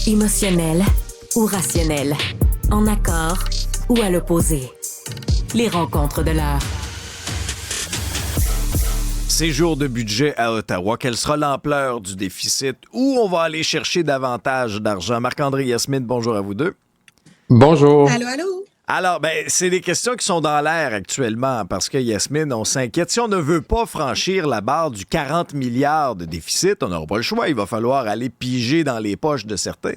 Émotionnel ou rationnel, en accord ou à l'opposé. Les rencontres de l'heure. Ces jours de budget à Ottawa, quelle sera l'ampleur du déficit? Où on va aller chercher davantage d'argent? Marc-André, Yasmine, bonjour à vous deux. Bonjour. Allô, allô? Alors, c'est des questions qui sont dans l'air actuellement parce que, Yasmine, on s'inquiète. Si on ne veut pas franchir la barre du 40 milliards de déficit, on n'aura pas le choix. Il va falloir aller piger dans les poches de certains.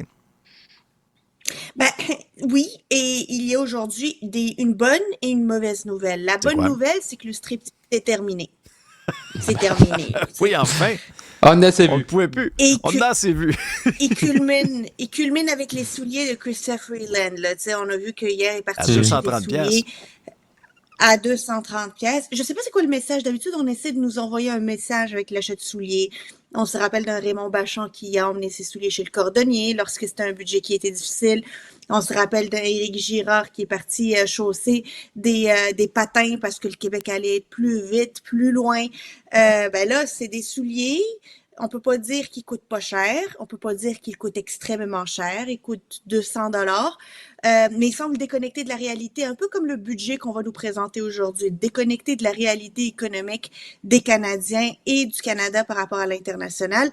Oui, et il y a aujourd'hui une bonne et une mauvaise nouvelle. La bonne nouvelle, c'est que le striptease est terminé. C'est terminé. Oui, enfin. On a assez vu. On ne pouvait plus. On a assez vu. Il culmine avec les souliers de Christophe Freeland. Là. On a vu qu'hier, il est parti à 230 pièces. À 230 pièces. Je sais pas c'est quoi le message. D'habitude, on essaie de nous envoyer un message avec l'achat de souliers. On se rappelle d'un Raymond Bachand qui a emmené ses souliers chez le cordonnier lorsque c'était un budget qui était difficile. On se rappelle d'un Éric Girard qui est parti chausser des patins parce que le Québec allait être plus vite, plus loin. Là, c'est des souliers. On peut pas dire qu'ils coûtent pas cher. On peut pas dire qu'ils coûtent extrêmement cher. Ils coûtent 200 $. Mais ils semblent déconnectés de la réalité, un peu comme le budget qu'on va nous présenter aujourd'hui, déconnectés de la réalité économique des Canadiens et du Canada par rapport à l'international.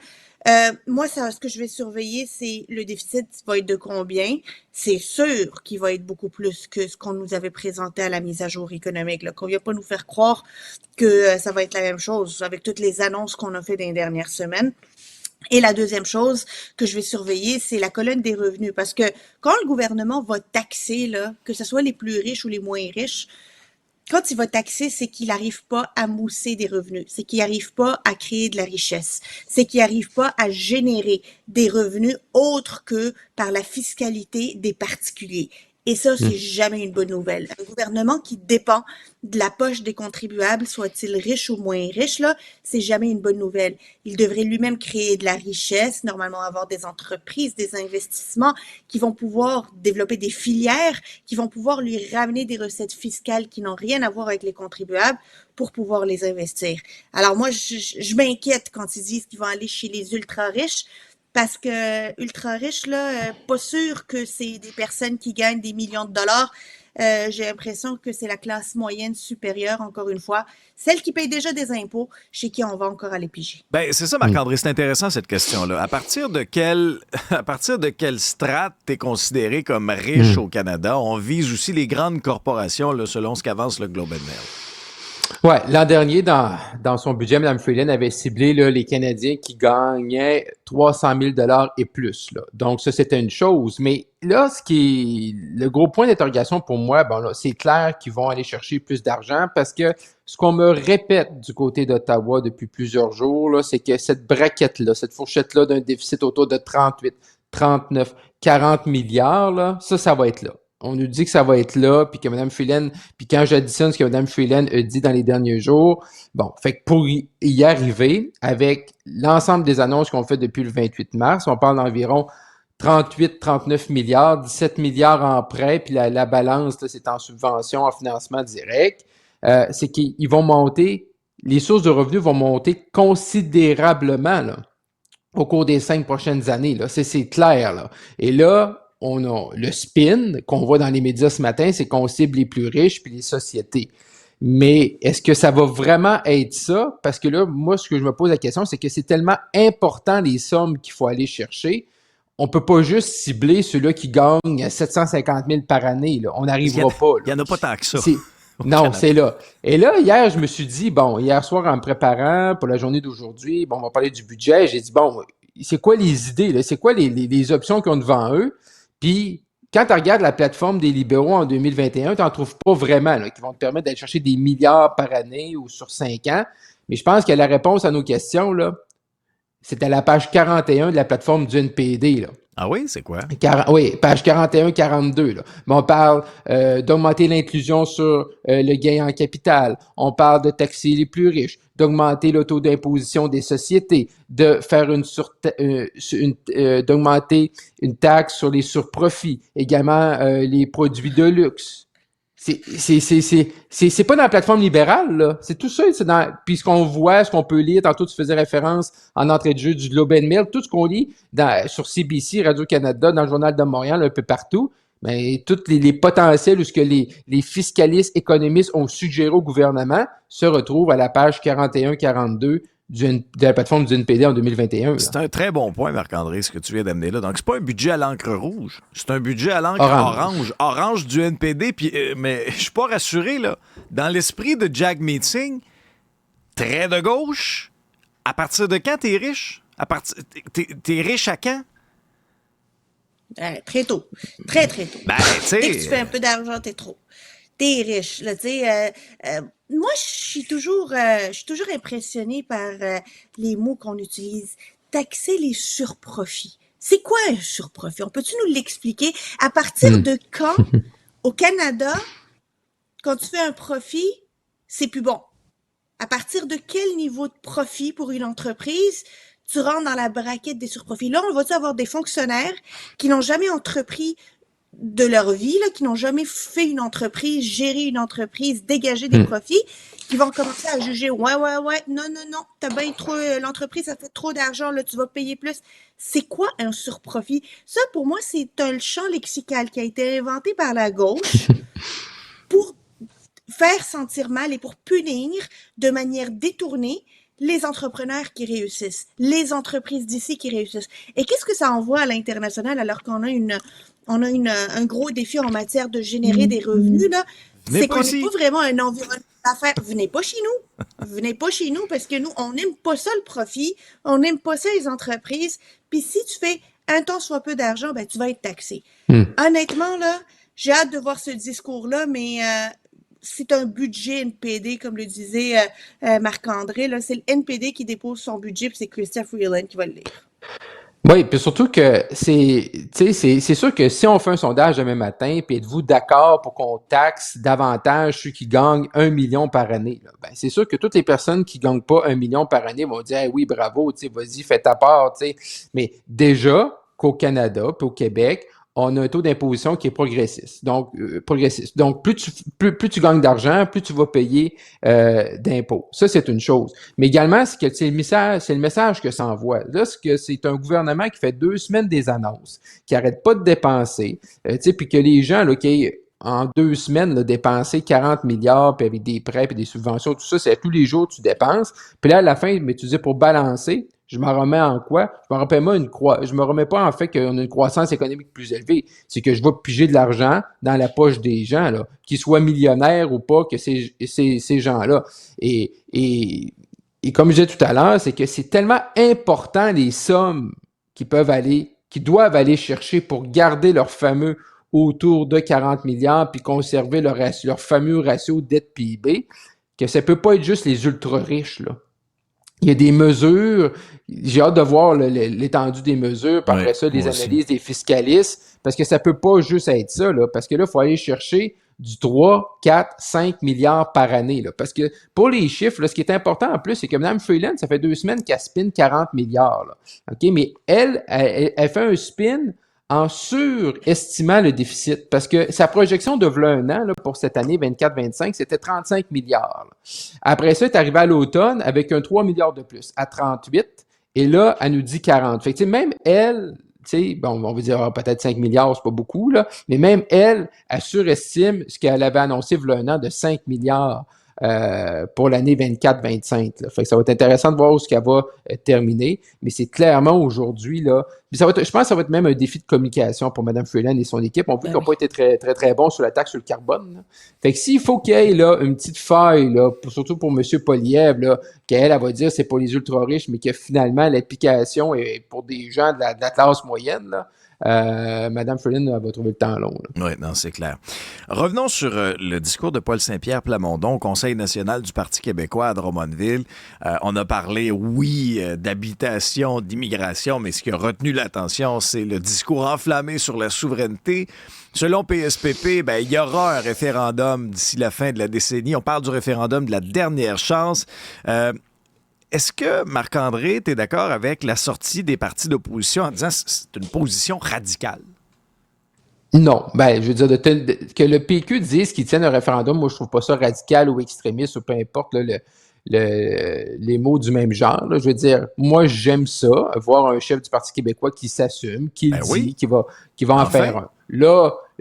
Moi, ce que je vais surveiller, c'est le déficit va être de combien. C'est sûr qu'il va être beaucoup plus que ce qu'on nous avait présenté à la mise à jour économique. Là, qu'on ne vient pas nous faire croire que ça va être la même chose avec toutes les annonces qu'on a fait dans les dernières semaines. Et la deuxième chose que je vais surveiller, c'est la colonne des revenus. Parce que quand le gouvernement va taxer, là, que ce soit les plus riches ou les moins riches, quand il va taxer, c'est qu'il n'arrive pas à mousser des revenus, c'est qu'il n'arrive pas à créer de la richesse, c'est qu'il n'arrive pas à générer des revenus autres que par la fiscalité des particuliers. Et ça, c'est jamais une bonne nouvelle. Un gouvernement qui dépend de la poche des contribuables, soit-il riche ou moins riche, là, c'est jamais une bonne nouvelle. Il devrait lui-même créer de la richesse, normalement avoir des entreprises, des investissements qui vont pouvoir développer des filières, qui vont pouvoir lui ramener des recettes fiscales qui n'ont rien à voir avec les contribuables pour pouvoir les investir. Alors moi, je m'inquiète quand ils disent qu'ils vont aller chez les ultra-riches, parce que ultra riches, là, pas sûr que c'est des personnes qui gagnent des millions de dollars. J'ai l'impression que c'est la classe moyenne supérieure, encore une fois, celle qui paye déjà des impôts, chez qui on va encore aller piger. C'est ça, Marc-André, c'est intéressant cette question-là. À partir de quelle strate t'es considéré comme riche au Canada? On vise aussi les grandes corporations, là, selon ce qu'avance le Globe and Mail. Ouais, l'an dernier, dans son budget, Mme Freeland avait ciblé là, les Canadiens qui gagnaient 300 000 $ et plus. Là. Donc, ça, c'était une chose. Mais là, ce qui est le gros point d'interrogation pour moi, c'est clair qu'ils vont aller chercher plus d'argent parce que ce qu'on me répète du côté d'Ottawa depuis plusieurs jours, là, c'est que cette braquette-là, cette fourchette-là d'un déficit autour de 38, 39, 40 milliards, là, ça va être là. On nous dit que ça va être là, puis que Mme Freeland, puis quand j'additionne ce que Mme Freeland a dit dans les derniers jours, fait que pour y arriver, avec l'ensemble des annonces qu'on fait depuis le 28 mars, on parle d'environ 38, 39 milliards, 17 milliards en prêt, puis la balance, là, c'est en subvention, en financement direct, c'est qu'ils vont monter, les sources de revenus vont monter considérablement, là, au cours des 5 prochaines années, là. C'est clair, là. Et là, on a le spin qu'on voit dans les médias ce matin, c'est qu'on cible les plus riches puis les sociétés. Mais est-ce que ça va vraiment être ça? Parce que là, moi, ce que je me pose la question, c'est que c'est tellement important les sommes qu'il faut aller chercher. On peut pas juste cibler ceux-là qui gagnent 750 000 par année. Là. On n'arrivera pas. Il n'y en a pas tant que ça. Non, c'est là. Et là, hier, je me suis dit, hier soir, en me préparant pour la journée d'aujourd'hui, on va parler du budget. J'ai dit, c'est quoi les idées? Là? C'est quoi les options qu'ils ont devant eux? Puis, quand tu regardes la plateforme des libéraux en 2021, tu n'en trouves pas vraiment là, qui vont te permettre d'aller chercher des milliards par année ou sur 5 ans. Mais je pense que la réponse à nos questions, là, c'est à la page 41 de la plateforme du NPD. Là. Ah oui, c'est quoi? Oui, page 41-42. Là. Mais on parle d'augmenter l'inclusion sur le gain en capital. On parle de taxer les plus riches, d'augmenter le taux d'imposition des sociétés, de faire d'augmenter une taxe sur les surprofits, également les produits de luxe. C'est pas dans la plateforme libérale, là. C'est tout ça. Puis ce qu'on voit, ce qu'on peut lire, tantôt tu faisais référence en entrée de jeu du Globe and Mail, tout ce qu'on lit sur CBC, Radio-Canada, dans le Journal de Montréal, un peu partout, mais tous les potentiels ou ce que les fiscalistes, économistes ont suggéré au gouvernement se retrouvent à la page 41-42 de la plateforme du NPD en 2021. Là. C'est un très bon point, Marc-André, ce que tu viens d'amener là. Donc, c'est pas un budget à l'encre rouge. C'est un budget à l'encre orange. Orange du NPD. Puis, mais je suis pas rassuré, là. Dans l'esprit de Jack Meeting, très de gauche, à partir de quand t'es riche? T'es riche à quand? Très tôt. Très, très tôt. Ben, tu sais. Dès que tu fais un peu d'argent, t'es riche. Là, moi, je suis toujours impressionnée par les mots qu'on utilise. Taxer les surprofits. C'est quoi un surprofit? On peut-tu nous l'expliquer? À partir de quand, au Canada, quand tu fais un profit, c'est plus bon? À partir de quel niveau de profit pour une entreprise tu rentres dans la braquette des surprofits? Là, on va-tu avoir des fonctionnaires qui n'ont jamais entrepris de leur vie, là, qui n'ont jamais fait une entreprise, géré une entreprise, dégagé des profits, qui vont commencer à juger, ouais, non, t'as bien trop, l'entreprise, ça fait trop d'argent, là, tu vas payer plus. C'est quoi un surprofit? Ça, pour moi, c'est un champ lexical qui a été inventé par la gauche pour faire sentir mal et pour punir de manière détournée les entrepreneurs qui réussissent, les entreprises d'ici qui réussissent. Et qu'est-ce que ça envoie à l'international alors qu'on a un gros défi en matière de générer des revenus, là? C'est qu'on n'est pas vraiment un environnement d'affaires. Venez pas chez nous. Venez pas chez nous parce que nous, on n'aime pas ça le profit. On n'aime pas ça les entreprises. Puis si tu fais un tant soit peu d'argent, ben tu vas être taxé. Honnêtement, là, j'ai hâte de voir ce discours-là, mais c'est un budget NPD, comme le disait Marc-André. Là, c'est le NPD qui dépose son budget, puis c'est Chrystia Freeland qui va le lire. Oui, puis surtout que c'est sûr que si on fait un sondage demain matin, puis êtes-vous d'accord pour qu'on taxe davantage ceux qui gagnent 1 million par année? Là? Ben, c'est sûr que toutes les personnes qui gagnent pas 1 million par année vont dire hey, oui, bravo, vas-y, fais ta part. T'sais. Mais déjà qu'au Canada puis au Québec, on a un taux d'imposition qui est progressiste. Donc, plus tu gagnes d'argent, plus tu vas payer d'impôts. Ça, c'est une chose. Mais également, c'est le message que ça envoie. Là, c'est un gouvernement qui fait 2 semaines des annonces, qui arrête pas de dépenser, puis que les gens, là, qui en 2 semaines, là, dépenser 40 milliards, puis avec des prêts, puis des subventions, tout ça, c'est à tous les jours tu dépenses. Puis là, à la fin, mais tu dis pour balancer, je m'en remets en quoi? Je me remets pas en fait qu'on a une croissance économique plus élevée. C'est que je vais piger de l'argent dans la poche des gens, là, qu'ils soient millionnaires ou pas, que ces gens-là. Et comme je disais tout à l'heure, c'est que c'est tellement important les sommes qui doivent aller chercher pour garder leur fameux autour de 40 milliards puis conserver leur fameux ratio dette-PIB, que ça peut pas être juste les ultra-riches, là. Il y a des mesures, j'ai hâte de voir l'étendue des mesures, puis après ça, des analyses des fiscalistes, parce que ça peut pas juste être ça, là, parce que là, il faut aller chercher du 3, 4, 5 milliards par année, là, parce que pour les chiffres, là, ce qui est important en plus, c'est que Mme Freeland, ça fait 2 semaines qu'elle spin 40 milliards, là, OK, mais elle fait un spin en surestimant le déficit, parce que sa projection de v'là un an là, pour cette année 24-25, c'était 35 milliards. Là. Après ça, elle est arrivée à l'automne avec un 3 milliards de plus, à 38, et là, elle nous dit 40. Fait que même elle, bon, on va dire peut-être 5 milliards, c'est pas beaucoup, là, mais même elle surestime ce qu'elle avait annoncé v'là un an de 5 milliards. Pour l'année 24-25. Là. Fait que ça va être intéressant de voir où ce qu'elle va terminer, mais c'est clairement aujourd'hui, là. Je pense que ça va être même un défi de communication pour Mme Freeland et son équipe. On voit qu'ils n'ont pas été très, très, très bons sur la taxe sur le carbone. Là. Fait que s'il faut qu'il y ait là, une petite faille, là, surtout pour M. Poilievre, là, qu'elle va dire que c'est pour les ultra-riches, mais que finalement l'application est pour des gens de la classe moyenne, là. Mme Freeland va trouver le temps long. Oui, non, c'est clair. Revenons sur le discours de Paul Saint-Pierre Plamondon au Conseil national du Parti québécois à Drummondville. On a parlé, oui, d'habitation, d'immigration, mais ce qui a retenu l'attention, c'est le discours enflammé sur la souveraineté. Selon PSPP, il y aura un référendum d'ici la fin de la décennie. On parle du référendum de la dernière chance. Est-ce que, Marc-André, tu es d'accord avec la sortie des partis d'opposition en disant que c'est une position radicale? Non, ben, je veux dire, que le PQ dise qu'ils tiennent un référendum, moi, je trouve pas ça radical ou extrémiste ou peu importe là, les mots du même genre. Là. Je veux dire, moi, j'aime ça, voir un chef du Parti québécois qui s'assume, qui le Ben dit, oui, qui va en enfin. faire un.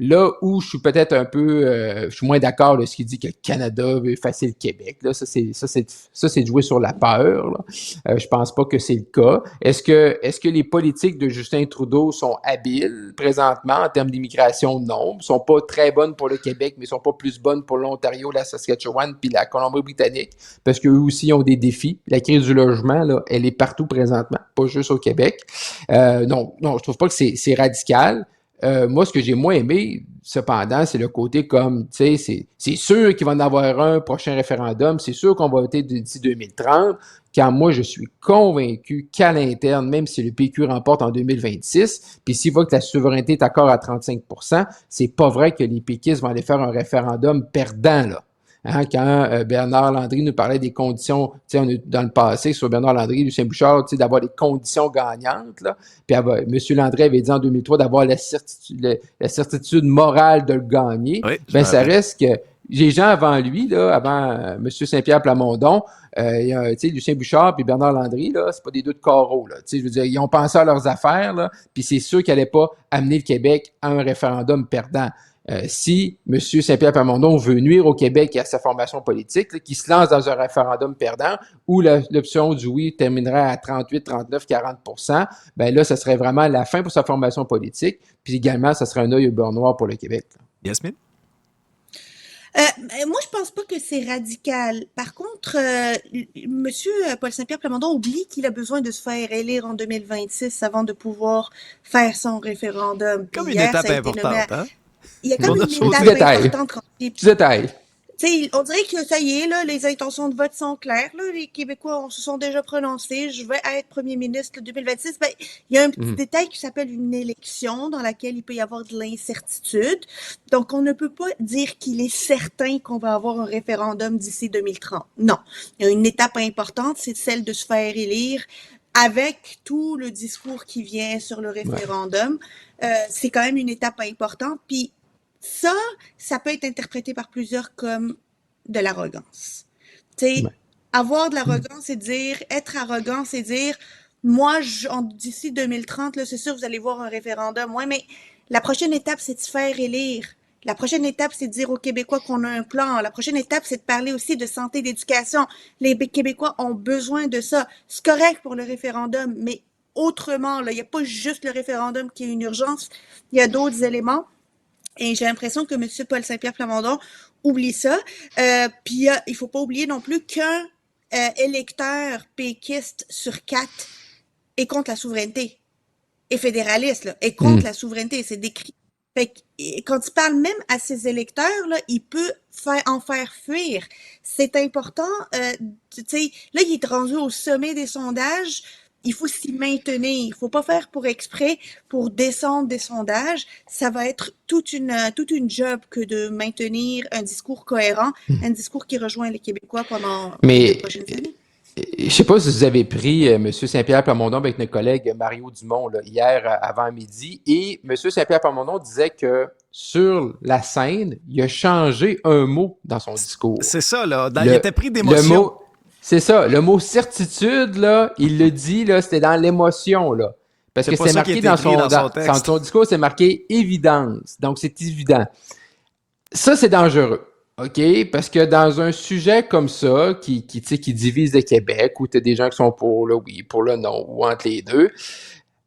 Là où je suis peut-être un peu, je suis moins d'accord de ce qu'il dit que le Canada veut effacer le Québec. Là, ça c'est de jouer sur la peur. Là. Je pense pas que c'est le cas. Est-ce que les politiques de Justin Trudeau sont habiles présentement en termes d'immigration? Non. Ils sont pas très bonnes pour le Québec, mais ils sont pas plus bonnes pour l'Ontario, la Saskatchewan puis la Colombie-Britannique parce qu'eux aussi ont des défis. La crise du logement, là, elle est partout présentement, pas juste au Québec. Non, je trouve pas que c'est radical. Moi, ce que j'ai moins aimé, cependant, c'est le côté comme, tu sais, c'est sûr qu'il va en avoir un prochain référendum, c'est sûr qu'on va voter d'ici 2030, car moi, je suis convaincu qu'à l'interne, même si le PQ remporte en 2026, puis s'il voit que la souveraineté est encore à 35%, c'est pas vrai que les péquistes vont aller faire un référendum perdant, là. Hein, quand Bernard Landry nous parlait des conditions, tu sais, dans le passé, sur Bernard Landry, Lucien Bouchard, tu sais, d'avoir des conditions gagnantes, là. Puis M. Landry avait dit en 2003 d'avoir la certitude morale de le gagner. Oui, Ben, ça reste que les gens avant lui, là, avant M. Saint-Pierre Plamondon, tu sais, Lucien Bouchard puis Bernard Landry, là, c'est pas des deux de carreau, là. Tu sais, je veux dire, ils ont pensé à leurs affaires, là, puis c'est sûr qu'ils n'allaient pas amener le Québec à un référendum perdant. Si M. Saint-Pierre Plamondon veut nuire au Québec et à sa formation politique, là, qui se lance dans un référendum perdant où l'option du oui terminerait à 38, 39, 40%, ben là, ce serait vraiment la fin pour sa formation politique. Puis également, ce serait un œil au beurre noir pour le Québec. Là. Yasmine? Moi, je pense pas que c'est radical. Par contre, Monsieur Paul Saint-Pierre Plamondon oublie qu'il a besoin de se faire élire en 2026 avant de pouvoir faire son référendum. Comme Puis une hier, étape ça a été importante, nommé hein? Il y a comme On a une sauté. étape importante. Petit détail. On dirait que ça y est, là, les intentions de vote sont claires. Là, les Québécois se sont déjà prononcés. Je vais être premier ministre 2026. Ben, il y a un petit détail qui s'appelle une élection dans laquelle il peut y avoir de l'incertitude. Donc, on ne peut pas dire qu'il est certain qu'on va avoir un référendum d'ici 2030. Non. Il y a une étape importante, c'est celle de se faire élire avec tout le discours qui vient sur le référendum. C'est quand même une étape importante. Puis, ça peut être interprété par plusieurs comme de l'arrogance. Tu sais, avoir de l'arrogance, c'est dire, être arrogant, c'est dire, moi, d'ici 2030, là, c'est sûr, vous allez voir un référendum. Ouais, mais la prochaine étape, c'est de se faire élire. La prochaine étape, c'est de dire aux Québécois qu'on a un plan. La prochaine étape, c'est de parler aussi de santé, d'éducation. Les Québécois ont besoin de ça. C'est correct pour le référendum, mais autrement, là, il n'y a pas juste le référendum qui est une urgence. Il y a d'autres éléments. Et j'ai l'impression que M. Paul Saint-Pierre Plamondon oublie ça. Puis il faut pas oublier non plus qu'un électeur péquiste sur 4 est contre la souveraineté. Et fédéraliste, là, est contre la souveraineté. C'est décrit. Fait que, quand il parle même à ses électeurs, là, il peut en faire fuir. C'est important. Tu sais, là, il est rendu au sommet des sondages. Il faut s'y maintenir. Il faut pas faire pour exprès pour descendre des sondages. Ça va être toute une job que de maintenir un discours cohérent, un discours qui rejoint les Québécois pendant les prochaines années. Je sais pas si vous avez pris M. Saint-Pierre Plamondon avec notre collègue Mario Dumont là, hier avant midi, et M. Saint-Pierre Plamondon disait que sur la scène, il a changé un mot dans son discours. C'est ça, là. Il était pris d'émotion. C'est ça, le mot certitude, là, il le dit, là, c'était dans l'émotion, là. Parce que c'est marqué dans son discours, c'est marqué évidence. Donc, c'est évident. Ça, c'est dangereux. OK? Parce que dans un sujet comme ça, qui divise le Québec, où tu as des gens qui sont pour le oui, pour le non, ou entre les deux,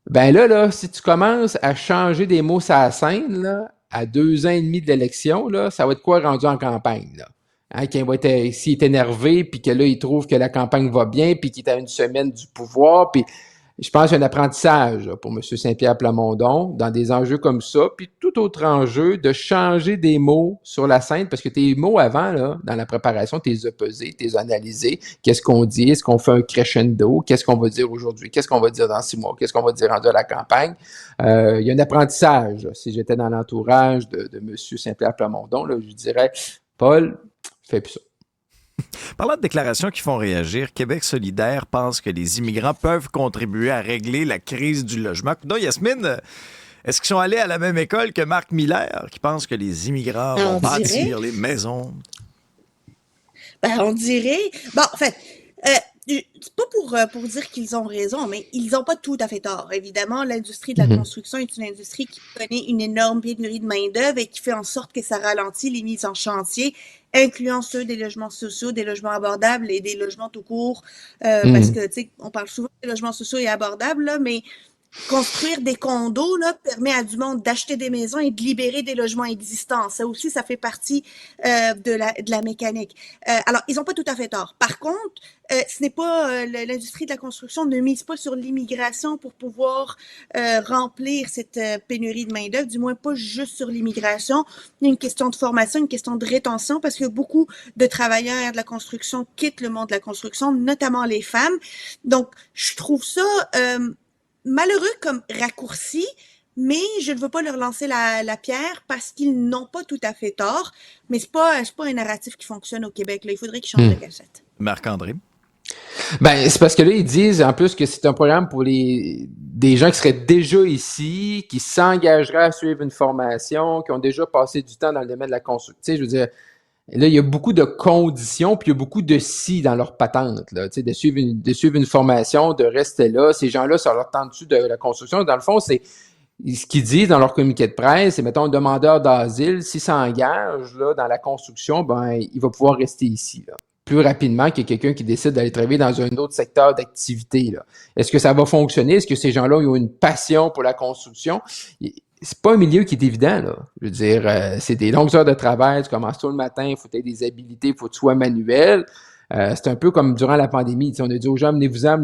ben là, si tu commences à changer des mots sur la scène, là, à 2 ans et demi de l'élection, là, ça va être quoi rendu en campagne, là? Hein, s'il est énervé, puis que là, il trouve que la campagne va bien, puis qu'il est à une semaine du pouvoir, puis je pense qu'il y a un apprentissage là, pour M. Saint-Pierre Plamondon dans des enjeux comme ça, puis tout autre enjeu de changer des mots sur la scène, parce que tes mots avant, là, dans la préparation, tu les as pesés, tu les as analysés. Qu'est-ce qu'on dit? Est-ce qu'on fait un crescendo? Qu'est-ce qu'on va dire aujourd'hui? Qu'est-ce qu'on va dire dans 6 mois? Qu'est-ce qu'on va dire rendu à la campagne? Il y a un apprentissage. Si j'étais dans l'entourage de M. Saint-Pierre Plamondon, là, je dirais, Paul, fais plus ça. Parlant de déclarations qui font réagir, Québec solidaire pense que les immigrants peuvent contribuer à régler la crise du logement. Donc, Yasmine, Est-ce qu'ils sont allés à la même école que Marc Miller, qui pense que les immigrants vont bâtir les maisons? Ben, on dirait. Bon, en fait, c'est pas pour dire qu'ils ont raison, mais ils n'ont pas tout à fait tort. Évidemment, l'industrie de la construction est une industrie qui connaît une énorme pénurie de main-d'œuvre et qui fait en sorte que ça ralentit les mises en chantier, incluant ceux des logements sociaux, des logements abordables et des logements tout court. Parce que, tu sais, on parle souvent des logements sociaux et abordables, là, mais construire des condos là, permet à du monde d'acheter des maisons et de libérer des logements existants. Ça aussi, ça fait partie de la mécanique. Alors, ils n'ont pas tout à fait tort. Par contre, ce n'est pas l'industrie de la construction ne mise pas sur l'immigration pour pouvoir remplir cette pénurie de main-d'œuvre, du moins pas juste sur l'immigration. Il y a une question de formation, une question de rétention, parce que beaucoup de travailleurs de la construction quittent le monde de la construction, notamment les femmes. Donc, je trouve ça malheureux comme raccourci, mais je ne veux pas leur lancer la pierre parce qu'ils n'ont pas tout à fait tort. Mais c'est pas un narratif qui fonctionne au Québec. Là. Il faudrait qu'ils changent de cassette. Marc-André? Ben, c'est parce que là, ils disent en plus que c'est un programme pour des gens qui seraient déjà ici, qui s'engageraient à suivre une formation, qui ont déjà passé du temps dans le domaine de la construction. Tu sais, je veux dire, là, il y a beaucoup de conditions, puis il y a beaucoup de si dans leur patente, là, tu sais, de suivre une formation, de rester là. Ces gens-là, ça leur tente dessus de la construction. Dans le fond, c'est ce qu'ils disent dans leur communiqué de presse, c'est, mettons, un demandeur d'asile, s'il s'engage là, dans la construction, ben, il va pouvoir rester ici, là, plus rapidement que quelqu'un qui décide d'aller travailler dans un autre secteur d'activité, là. Est-ce que ça va fonctionner? Est-ce que ces gens-là ils ont une passion pour la construction? C'est pas un milieu qui est évident, là. Je veux dire, c'est des longues heures de travail, tu commences tôt le matin, il faut que tu aies des habilités, il faut que tu sois manuel. C'est un peu comme durant la pandémie. On a dit aux gens, venez-vous-en,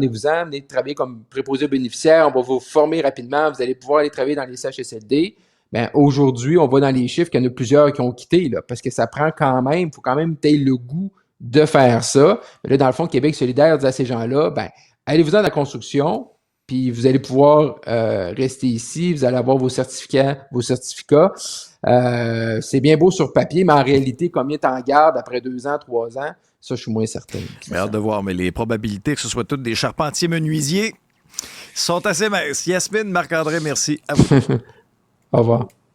venez travailler comme préposé aux bénéficiaires, on va vous former rapidement, vous allez pouvoir aller travailler dans les CHSLD. Ben, aujourd'hui, on voit dans les chiffres qu'il y en a plusieurs qui ont quitté, là, parce que ça prend quand même, il faut quand même que tu aies le goût de faire ça. Mais là, dans le fond, Québec solidaire dit à ces gens-là, ben, allez-vous dans la construction, puis vous allez pouvoir rester ici, vous allez avoir vos certificats. C'est bien beau sur papier, mais en réalité, combien t'en gardes après 2 ans, 3 ans? Ça, je suis moins certain. J'ai hâte de voir, mais les probabilités que ce soit tous des charpentiers menuisiers sont assez minces. Yasmine, Marc-André, merci à vous. Au revoir.